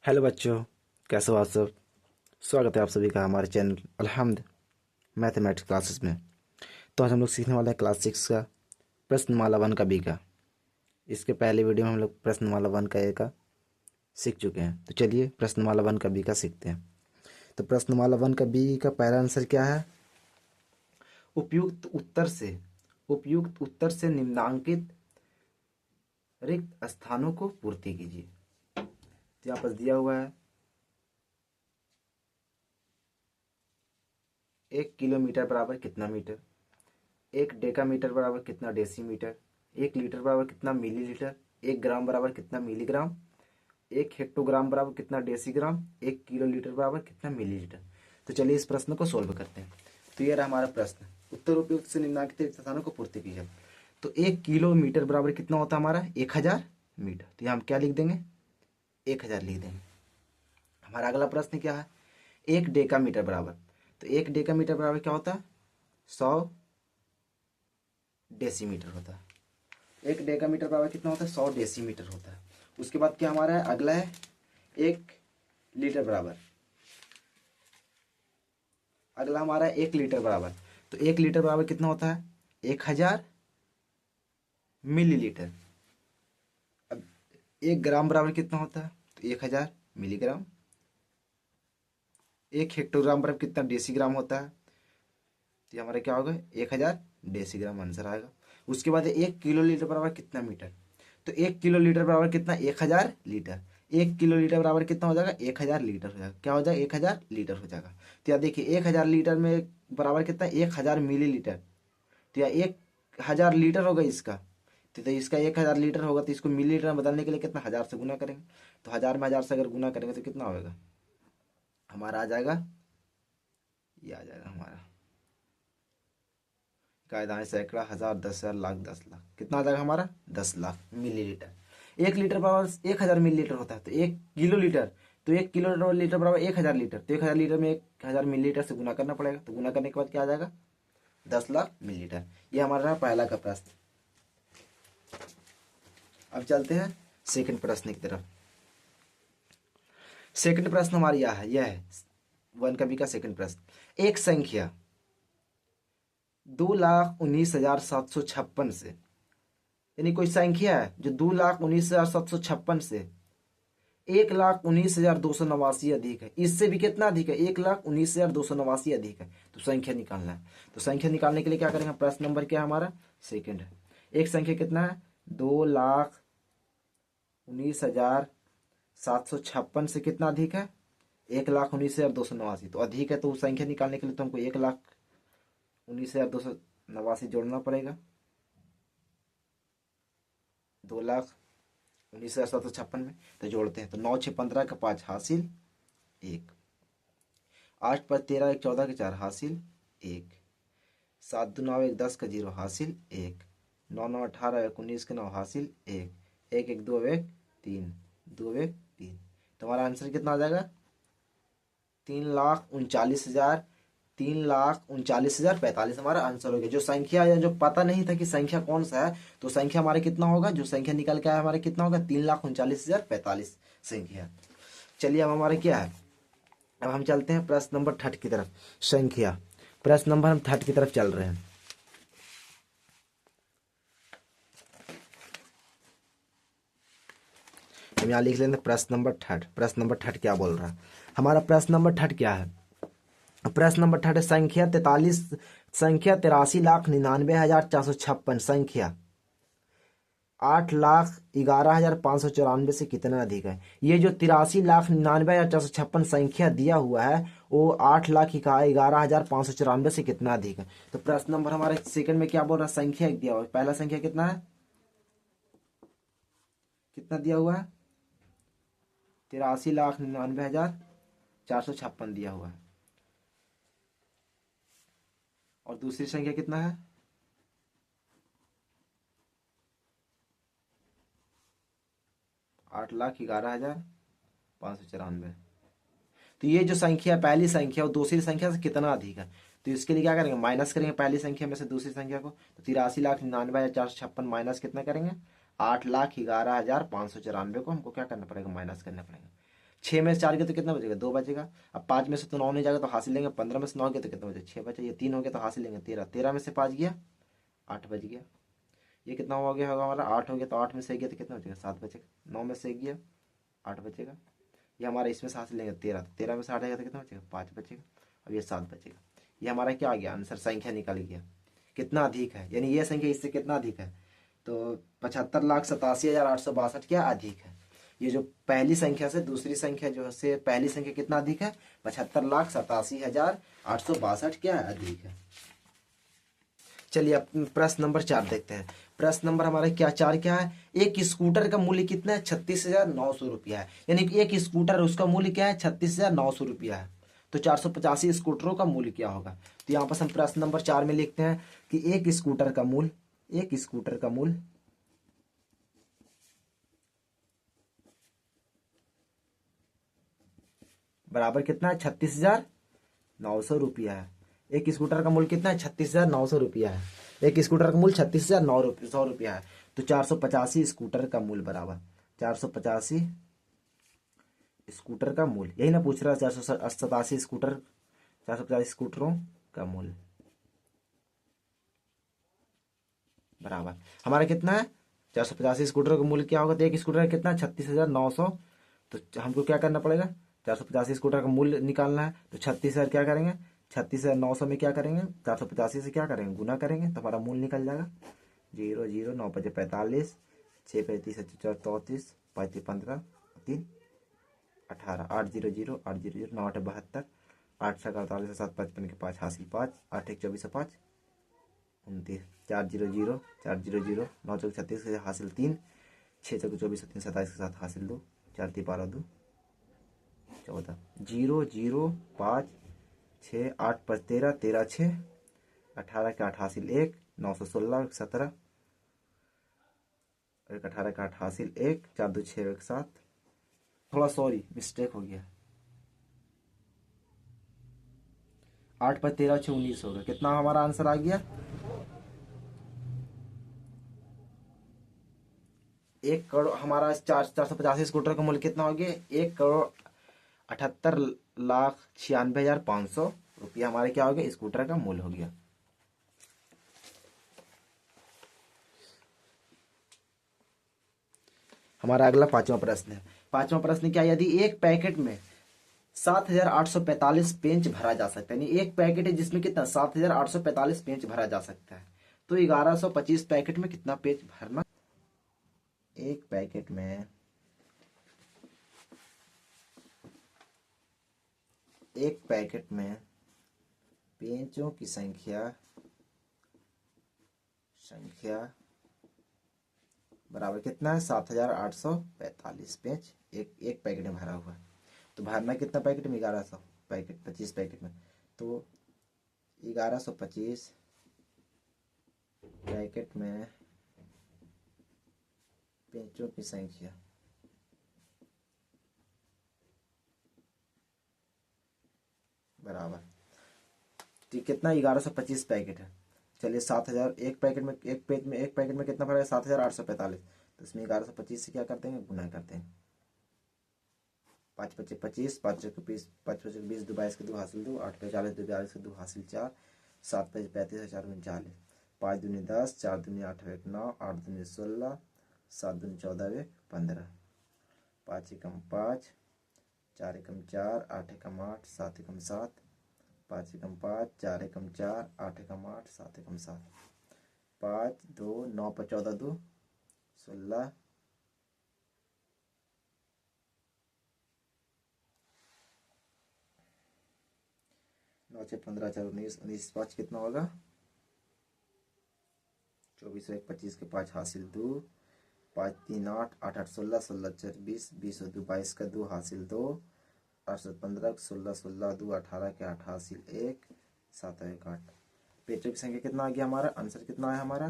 Hello बच्चों, कैसे हो आप सब। स्वागत है आप सभी का हमारे चैनल अल्हम्द मैथमेटिक्स क्लासेस में। तो आज हम लोग सीखने वाले हैं क्लास 6 का प्रश्नमाला 1 का बी का। इसके पहले वीडियो में हम लोग प्रश्नमाला 1 का ए का सीख चुके हैं। तो चलिए प्रश्नमाला 1 का बी का सीखते हैं। तो प्रश्नमाला 1 का बी का पहला आंसर क्या है? उपयुक्त उत्तर से निम्नांकित रिक्त स्थानों को पूर्ति कीजिए। तो यहाँ पर दिया हुआ है 1 किलोमीटर बराबर कितना मीटर, 1 डेकामीटर बराबर कितना डेसीमीटर, 1 लीटर बराबर कितना मिलीलीटर, 1 ग्राम बराबर कितना मिलीग्राम, 1 हेक्टोग्राम बराबर कितना डेसीग्राम, 1 किलोलीटर बराबर कितना मिलीलीटर। तो चलिए इस प्रश्न को सोल्व करते हैं। तो ये रहा हमारा प्रश्न, उत्तर उपयुक्त से निम्नलिखित स्थानों को पूर्ति कीजिए। तो 1 किलोमीटर बराबर कितना होता है हमारा 1000 मीटर। तो यहाँ हम क्या लिख देंगे 1000 लिख देंगे। हमारा अगला प्रश्न क्या है 1 डेकामीटर बराबर। तो 1 डेकामीटर बराबर क्या होता है 100 डेसीमीटर होता है। 1 डेकामीटर बराबर कितना होता है 100 डेसीमीटर होता है। उसके बाद क्या हमारा है अगला है 1 लीटर बराबर। अगला हमारा है 1 लीटर बराबर। तो 1 लीटर बराबर कितना होता है 1000 मिलीलीटर। अब 1 ग्राम बराबर कितना होता है तो 1000 मिलीग्राम। 1 हेक्टोग्राम बराबर कितना डेसीग्राम होता है। तो ये हमारा क्या होगा 1000 डेसीग्राम आंसर आएगा। उसके बाद 1 किलोलीटर बराबर कितना मीटर। तो 1 किलोलीटर बराबर कितना 1000 लीटर। 1 किलोलीटर बराबर कितना हो जाएगा 1000 लीटर हो जाएगा। क्या हो जाएगा 1000 लीटर हो जाएगा। तो यहाँ देखिए 1000 लीटर में बराबर कितना 1000 मिलीलीटर। तो यहाँ 1000 लीटर होगा इसका। तो इसका 1000 लीटर होगा तो इसको मिलीलीटर में बदलने के लिए कितना 1000 से गुना करेंगे। तो 1000 में 1000 से अगर गुना करेंगे तो कितना होगा हमारा आ जाएगा, ये आ जाएगा हमारा कायदाएं सैकड़ा हजार 10,000 लाख 10 लाख। कितना आ जाएगा हमारा 10 लाख मिलीलीटर। 1 लीटर बराबर 1000 मिलीलीटर होता है। तो 1 किलोलीटर, तो 1 किलो लीटर बराबर 1000 लीटर। तो 1000 लीटर में 1000 मिलीलीटर से गुना करना पड़ेगा। तो गुना करने के बाद क्या आ जाएगा 10 लाख मिलीलीटर। ये हमारा रहा पहला का प्रश्न। अब चलते हैं सेकंड प्रश्न की तरफ। सेकंड प्रश्न हमारा यह है 1 का बी का सेकंड प्रश्न। एक संख्या 2,19,756 से, यानी कोई संख्या है जो 2,19,756 से 1,19,289 अधिक है। इससे भी कितना अधिक है 1,19,289 अधिक है। तो संख्या निकालना है। तो संख्या निकालने के लिए क्या करेंगे प्रश्न नंबर क्या है हमारा सेकंड है। एक संख्या कितना है 2,19,756 से कितना अधिक है 1,19,289। तो अधिक है तो उस संख्या निकालने के लिए तो हमको 1,19,289 जोड़ना पड़ेगा 2,19,756 में। तो जोड़ते हैं तो 9 6 15 का 5 हासिल 1, 8 5 13 1 14 के 4 हासिल 1, 7 2 9 1 10 का 0 हासिल 1, 9 9 18 1 19 के 9 हासिल 1, 1 1 2 1 3 2 1 3। तो हमारा आंसर कितना आ जाएगा 3,39,45 हमारा आंसर हो गया। जो संख्या या जो पता नहीं था कि संख्या कौन सा है तो संख्या हमारे कितना होगा, जो संख्या निकल के आया हमारे कितना होगा 3,39,045 संख्या। चलिए अब हमारे क्या है, अब हम चलते हैं प्रश्न नंबर 3 की तरफ। संख्या प्रश्न नंबर हम 3 की तरफ चल रहे हैं। हम यहाँ लिख लेते हैं प्रश्न नंबर 3। प्रश्न नंबर 3 क्या बोल रहा है हमारा प्रश्न नंबर 3 क्या है। प्रश्न नंबर 3 संख्या 83,99,456 संख्या 8,11,594 से कितना अधिक है। ये जो 83,99,456 संख्या दिया हुआ है वो 8,11,594 से कितना अधिक है। तो प्रश्न नंबर हमारे सेकंड में क्या बोल रहा है संख्या एक दिया हुआ है। पहला संख्या कितना है कितना दिया हुआ है 83,99,456 दिया हुआ है। और दूसरी संख्या कितना है 8,11,594। तो ये जो संख्या पहली संख्या और दूसरी संख्या से कितना अधिक है। तो इसके लिए क्या करेंगे माइनस करेंगे पहली संख्या में से दूसरी संख्या को। तो 83,99,456 माइनस कितना करेंगे 8,11,594 को हमको क्या करना पड़ेगा माइनस करना पड़ेगा। 6 में से 4 गया तो कितना बचेगा, 2 बचेगा। अब 5 में से तो 9 नहीं जाएगा तो हासिल लेंगे, 15 में से 9 गया तो कितना बचेगा, 6 बचा। ये 3 हो गया तो हासिल लेंगे 13, 13 में से 5 गया 8 बच गया। ये कितना हो गया होगा हमारा, 8 हो गया तो 8 में से 1 गया तो कितना बचेगा, 7 बचेगा। 9 में से 1 गया 8 बचेगा। ये हमारा इसमें से हासिल लेंगे 13, तो 13 में से 8 आएगा तो कितना बचेगा, 5 बचेगा। अब ये 7 बचेगा। ये हमारा क्या आ गया आंसर, संख्या निकल गया कितना अधिक है, यानी ये संख्या इससे कितना अधिक है, तो 75,87,862 क्या अधिक है। ये जो पहली संख्या से दूसरी संख्या जो से पहली संख्या कितना अधिक है, 75,87,862 क्या है, अधिक है। चलिए अब प्रश्न नंबर 4 देखते हैं। प्रश्न नंबर हमारा क्या 4 क्या है, एक स्कूटर का मूल्य कितना है, 36,900 रुपया है। यानी कि एक स्कूटर उसका मूल्य क्या है, 36,900 रुपया है। तो 485 स्कूटरों का मूल्य क्या होगा। तो यहाँ पर हम प्रश्न नंबर 4 में लिखते हैं कि एक स्कूटर का मूल्य, एक स्कूटर का मूल्य बराबर कितना है, 36,900 रुपया है। एक स्कूटर का मूल्य कितना है, 36,900 रुपया है। एक स्कूटर का मूल्य 36,900 रुपया है। तो 485 स्कूटर का मूल्य बराबर 485 स्कूटर का मूल्य, यही ना पूछ रहा है, 487 स्कूटर, 450 स्कूटरों का मूल्य बराबर हमारा कितना है, 485 स्कूटर का मूल्य क्या होगा। तो एक स्कूटर का कितना, 36,900। तो हमको क्या करना पड़ेगा, 485 स्कूटर का मूल्य निकालना है। तो 36,000 क्या करेंगे, 36,900 में क्या करेंगे, 485 से क्या करेंगे, गुना करेंगे तो हमारा मूल्य निकल जाएगा। 0 0 9 5 45, 6 35 34, 35 15 3 18, 8 0 0 8 0 0 9 8 72, 8 6 48 7 55 के 5 हासिल 5, 8 1 24 5 29, 4 0 0 4 0 0 9 चौक 36 के हासिल 3, 6 चौक 24 3 27 के साथ हासिल 2, 4 3 12 2 14, 0 0 5 6 8 5 13 13 6 18 के 8 हासिल 1, 916 17, एक 18 के 8 हासिल 1, 4 2 6 1 7, थोड़ा सॉरी मिस्टेक हो गया, 8 5 13 6 19 होगा। कितना हमारा आंसर आ गया, 1 करोड़। हमारा 485 स्कूटर का मूल्य कितना हो गया, 1,78,96,500 रुपया हमारे क्या हो गया, स्कूटर का मूल्य हो गया। हमारा अगला 5वां प्रश्न है। 5वां प्रश्न क्या, यदि एक पैकेट में 7,845 पेंच भरा जा सकता है, यानी एक पैकेट है जिसमें कितना 7,845 पेंच भरा जा सकता है, तो 1,125 पैकेट में कितना पेंच भरना। एक पैकेट में, एक पैकेट में पेंचों की संख्या संख्या बराबर कितना है, 7,845 पेंच एक एक पैकेट में भरा हुआ है। तो भरना कितना पैकेट में, 1,100 पैकेट, 25 पैकेट में। तो 1,125 पैकेट में पेंचों की संख्या बराबर, ठीक कितना, 1,125 पैकेट है। चलिए 7,000 एक पैकेट में, एक पैकेट में कितना भरा है, 7,845। तो इसमें 1,125 से क्या करते हैं, गुना करते हैं। 5 25 25, 5 20, 5 25 20 2 22 के 2 हासिल 2, 8 40 2 42 के 2 हासिल 4, 7 5 35 4 39, 5 दूनी 10, 4 दूनी 8 1 9, 8 दूनी 16, 7 दूनी 14 15, 5 एकम 5, 4 एकम 4, 8 एकम 8, 7 एकम 7, 5 एकम 5, 4 एकम 4, 8 एकम 8, 7 एकम 7, 5 2 9 पर 14 2 16, 9 6 15 4 19, 19 5 कितना होगा, 24 1 25 के 5 हासिल 2, 5 3 8, 8 8 16, 16 4 20, 20 2 22 का 2 हासिल 2, 8 7 15, 16 16 2 18 के 8 हासिल 1, 7 1 8। पेचों की संख्या कितना आ गया हमारा, आंसर कितना है हमारा,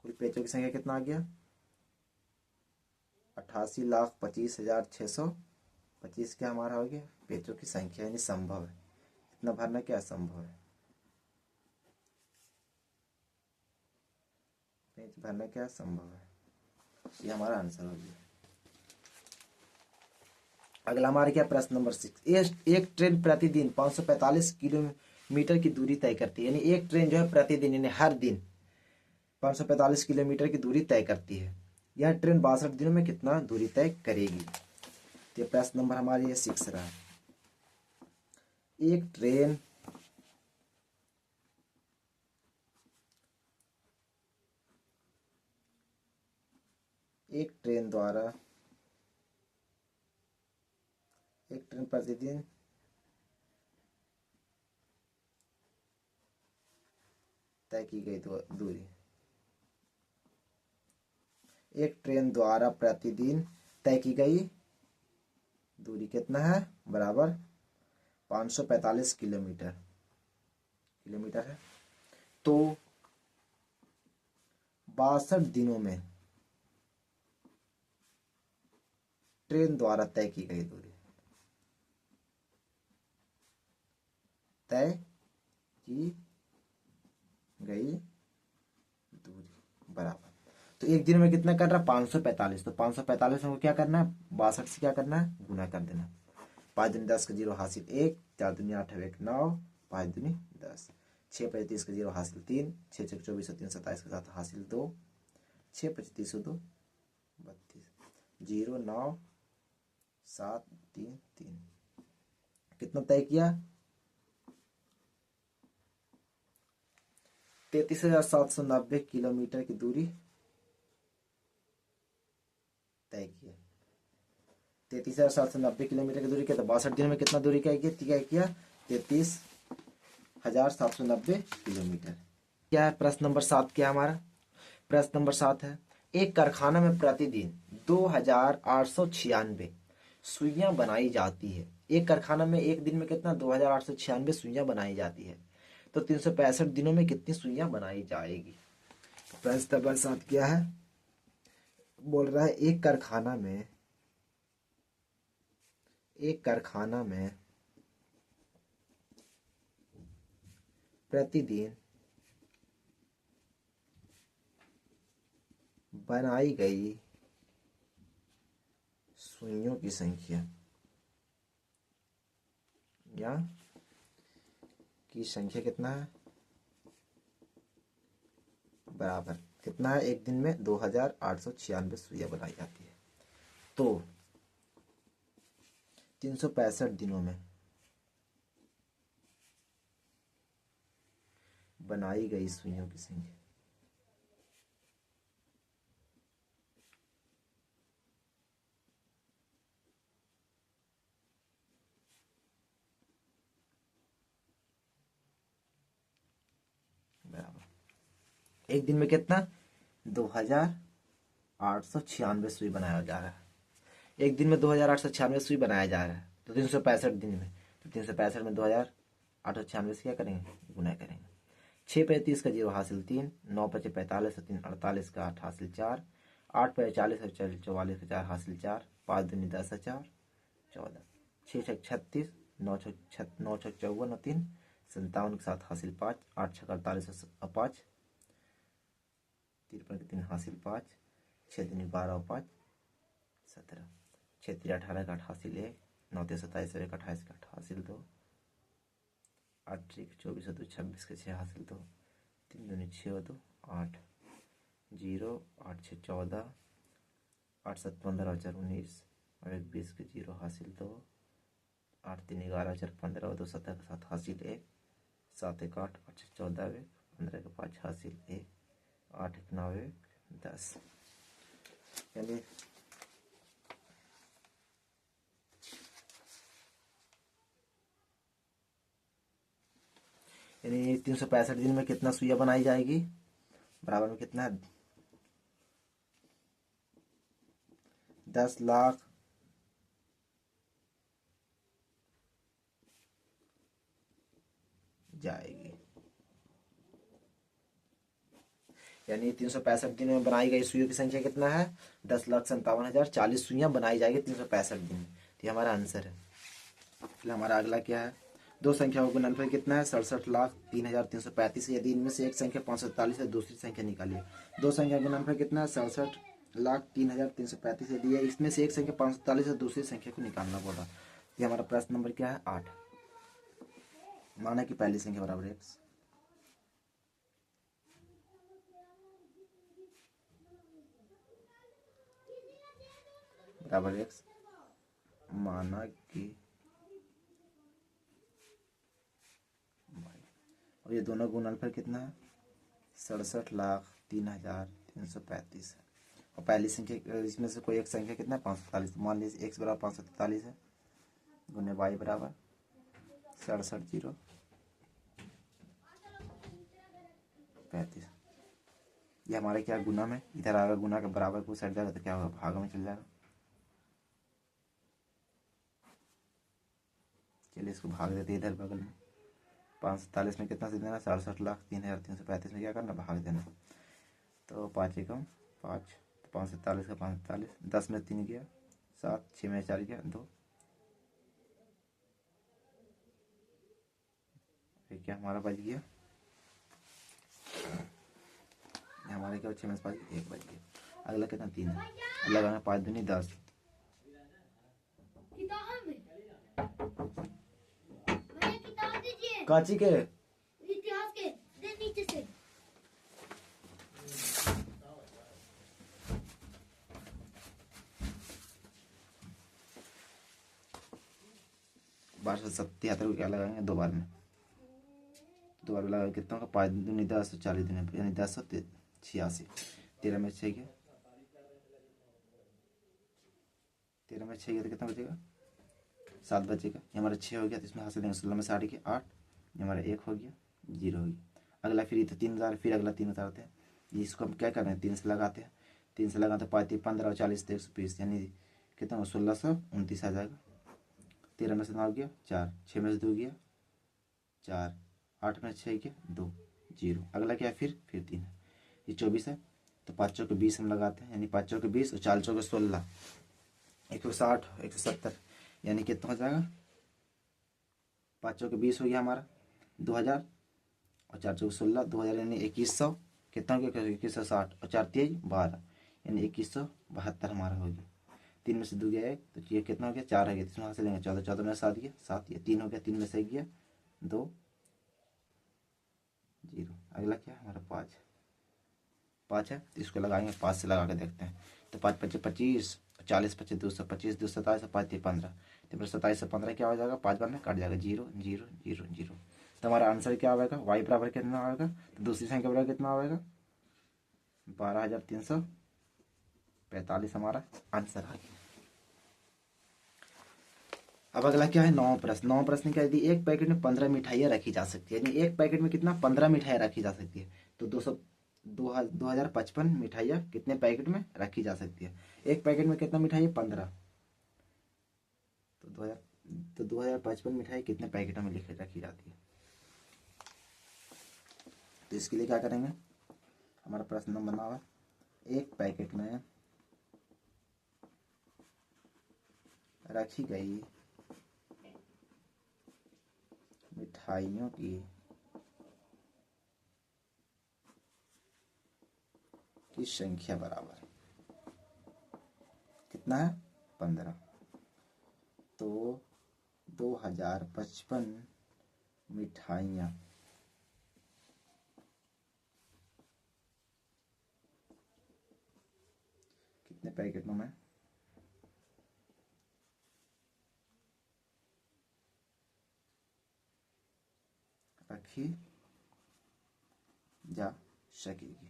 कुल पेचों की संख्या कितना आ गया, 88,25,625 क्या हमारा हो गया पेचों की संख्या, यानी संभव है। इतना भरना क्या संभव है, पेच भरना क्या संभव है, ये हमारा आंसर हो गया। अगला हमारा क्या प्रश्न नंबर 6, एक ट्रेन प्रतिदिन 545 किलोमीटर की दूरी तय करती है। यानी एक ट्रेन जो है प्रतिदिन यानी हर दिन 545 किलोमीटर की दूरी तय करती है। यह ट्रेन 62 दिनों में कितना दूरी तय करेगी। तो प्रश्न नंबर हमारे ये 6 रहा। एक ट्रेन प्रतिदिन तय की गई दूरी, एक ट्रेन द्वारा प्रतिदिन तय की गई दूरी कितना है, बराबर 545 किलोमीटर है। तो 62 दिनों में ट्रेन द्वारा तय की गई दूरी, बराबर। तो एक दिन में कितना कर रहा है, 545। तो 545 हमको क्या करना है, 62 से क्या करना है, गुना कर देना। 5 दूनी 10 का 0 हासिल 1, 4 दूनी 8 1 9, 5 दूनी 10, 6 5 30 का 0 हासिल 3, 6 6 24 3 27 के साथ हासिल 2, 6 5 30 2 32, 0 9 7 3 3। कितना तय किया, 33,790 किलोमीटर की दूरी तय किया। 33,790 किलोमीटर की दूरी किया। तो 62 दिनों में कितना दूरी तय किया 33,790 किलोमीटर। क्या है प्रश्न नंबर 7, क्या हमारा प्रश्न नंबर 7 है, एक कारखाना में प्रतिदिन 2,896 सुइयां बनाई जाती है। एक कारखाना में एक दिन में कितना 2,896 सुइयां बनाई जाती है। तो 365 दिनों में कितनी सुइयां बनाई जाएगी। प्रश्न नंबर 7 क्या है, बोल रहा है एक कारखाना में प्रतिदिन बनाई गई सुइयों की संख्या कितना है, बराबर कितना है, एक दिन में 2,896 सुइयां बनाई जाती है। तो 365 दिनों में बनाई गई सुइयों की संख्या बराबर एक दिन में कितना 2,896 सुई बनाया जा रहा है। एक दिन में 2,896 सुई बनाया जा रहा है। तो 365 दिन में, तो 365 में 2,896 से क्या करेंगे, गुना करेंगे। 6 पे 30 का 0 हासिल 3, 9 पचे 45 3 48 का 8 हासिल 4, 8 पे 40 44 का 4 हासिल 4, 5 दूनी 10 4 14, 6 छक 36, 9 छक 54 3 57 के साथ हासिल 5, 8 छक 48 5 53 के 3 हासिल 5, 6 दूनी 12 5 17, 6 3 18 का 8 हासिल 1, 9 3 27 1 28 का 8 हासिल 2, 8 3 24 2 26 के 6 हासिल 2, 3 दूनी 6 2 8 0, 8 6 14, 8 7 15 4 19 और 1 20 के 0 हासिल 2, 8 3 11 4 15 2 17 के साथ हासिल 1, 7 1 8 8 6 14 1 15 के 5 हासिल 1, 8 1 9 1 10। यानी 365 दिन में कितना सुइया बनाई जाएगी, बराबर में कितना 10 लाख जाएगी। यानी 365 दिनों में बनाई गई सुइयों की संख्या कितना है, 10,57,040 सुइयां बनाई जाएगी 365 दिन में। तो हमारा आंसर है। फिर हमारा अगला क्या है, दो संख्याओं का गुणनफल कितना है, 67,03,335। यदि इनमें से एक संख्या 547 है, दूसरी संख्या निकालिए। दो संख्या का गुणनफल कितना है, 67 1,03,335 से दिया। इसमें से एक संख्या 543 और दूसरी संख्या को निकालना पड़ा। ये हमारा प्रश्न नंबर क्या है 8। माना कि पहली संख्या बराबर x बराबर x, माना कि और ये दोनों गुणनफल कितना है 67,03,335 है। और पहली संख्या इसमें से कोई एक संख्या कितना है 543। मान लीजिए x बराबर 543 है, गुने y बराबर 67,035। ये हमारे क्या गुना में इधर आएगा, गुना के बराबर को सट जाएगा तो क्या होगा भाग में चल जाएगा। चलिए इसको भाग देते इधर बगल में। 543 में कितना से देना 67,03,335 में क्या करना भाग देना। तो 5 एकम 5, तो 547 का 547, 10 में 3 गया 7, 6 में 4 गया 2। क्या हमारा बच गया, हमारे क्या 6 में 5 1 बच गया। अगला कितना 3 है, लगाना 5 दूनी 10। काची के इतिहास के दे नीचे से 1277 को क्या लगाएंगे 2 बार में, 2 बार लगा कितना होगा 5 दूनी 10, 40 दूनी यानी 1086। 13 में 6 गया, 13 में 6 गया तो कितना बचेगा 7 बचेगा। ये हमारा 6 हो गया तो इसमें हाथ से देंगे 16 में 60 के 8, ये हमारा 1 हो गया 0 हो गया। अगला फिर ये तो 3 उतार, फिर अगला 3 उतारते हैं। इसको हम क्या कर रहे हैं 3 से लगाते हैं, 3 से लगाते 5 15 और 40 तो 120 यानी कितना हो 1629 आ जाएगा। 13 में से 9 गया 4, 6 में से 2 गया 4, 8 में 6 गया 2 0। अगला क्या है फिर 3 है, ये 24 है तो 5 चौके 20 हम लगाते हैं यानी 5 चौके 20 और 4 चौके 16, 160 170 यानी कितना हो जाएगा 5 चौके 20 हो गया हमारा 2000 और 4 चौके 16 2000 यानी 2100 कितना हो गया 2160 और 4 तेज 12 यानी 2172 हमारा हो गया। 3 में से 2 गया 1 तो ये कितना हो गया 4 है गया, इसमें वहाँ से लेंगे 14, 14 में 7 गया 7, ये 3 हो गया, 3 में से 1 गया 2 0। अगला क्या हमारा 5 है तो इसको लगाएंगे 5 से लगा के देखते हैं। तो 5 5 25, 40 25 225, 227 5 15, तो 27 से 15 क्या हो जाएगा 5 बार में कट जाएगा 0 0 0 0। तो हमारा आंसर क्या आएगा y बराबर कितना आएगा, तो दूसरी संख्या बराबर कितना आएगा 12,345 हमारा आंसर आ गया। अब अगला क्या है 9 प्रश्न। 9 प्रश्न क्या, यदि एक पैकेट में 15 मिठाइयाँ रखी जा सकती है, यानी एक पैकेट में कितना 15 मिठाइयाँ रखी जा सकती है, तो 2055 मिठाइयाँ कितने पैकेट में रखी जा सकती है। एक पैकेट में कितना मिठाई है 15, तो 2055 मिठाई कितने पैकेटों में लिखी रखी जाती है। तो इसके लिए क्या करेंगे, हमारा प्रश्न नंबर बना हुआ एक पैकेट में रखी गई मिठाइयों की संख्या बराबर कितना है 15, तो 2055 मिठाइयाँ कितने पैकेटों में रखी जा सकेगी।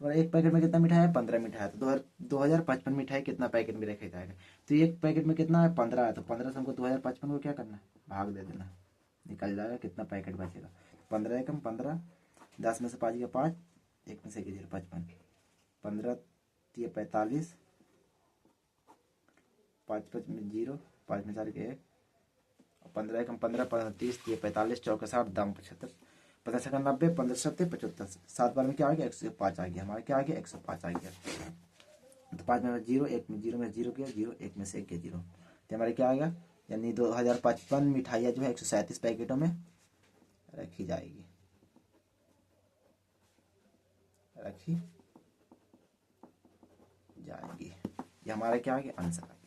तो एक पैकेट में कितना मिठाई है 15 मिठाई है, तो 2055 मिठाई कितना पैकेट में रखा जाएगा। तो एक पैकेट में कितना है 15 है, तो 15 से हमको 2055 को क्या करना है भाग दे देना, निकल जाएगा कितना पैकेट बचेगा 15 एकम 15, 10 में से 5 गया 5, 1 में से 0 55, 15 3 45, 5 5 में 0, 5 में 4 के 1, 15 एकम 15, 30 3 45, 4 60 दाम 75, 50 सेकंड 90, 15 सत्ते 75, 7 बार में क्या आ गया 105 आ गया, हमारा क्या आ गया 105 आ गया। तो 5 में 0, 1 में 0 में 0 गया 0, 1 में से 1 गया 0, तो हमारे क्या आ गया यानी 2055 मिठाइयाँ जो है 137 पैकेटों में रखी ये हमारा क्या आ गया आंसर आ गया।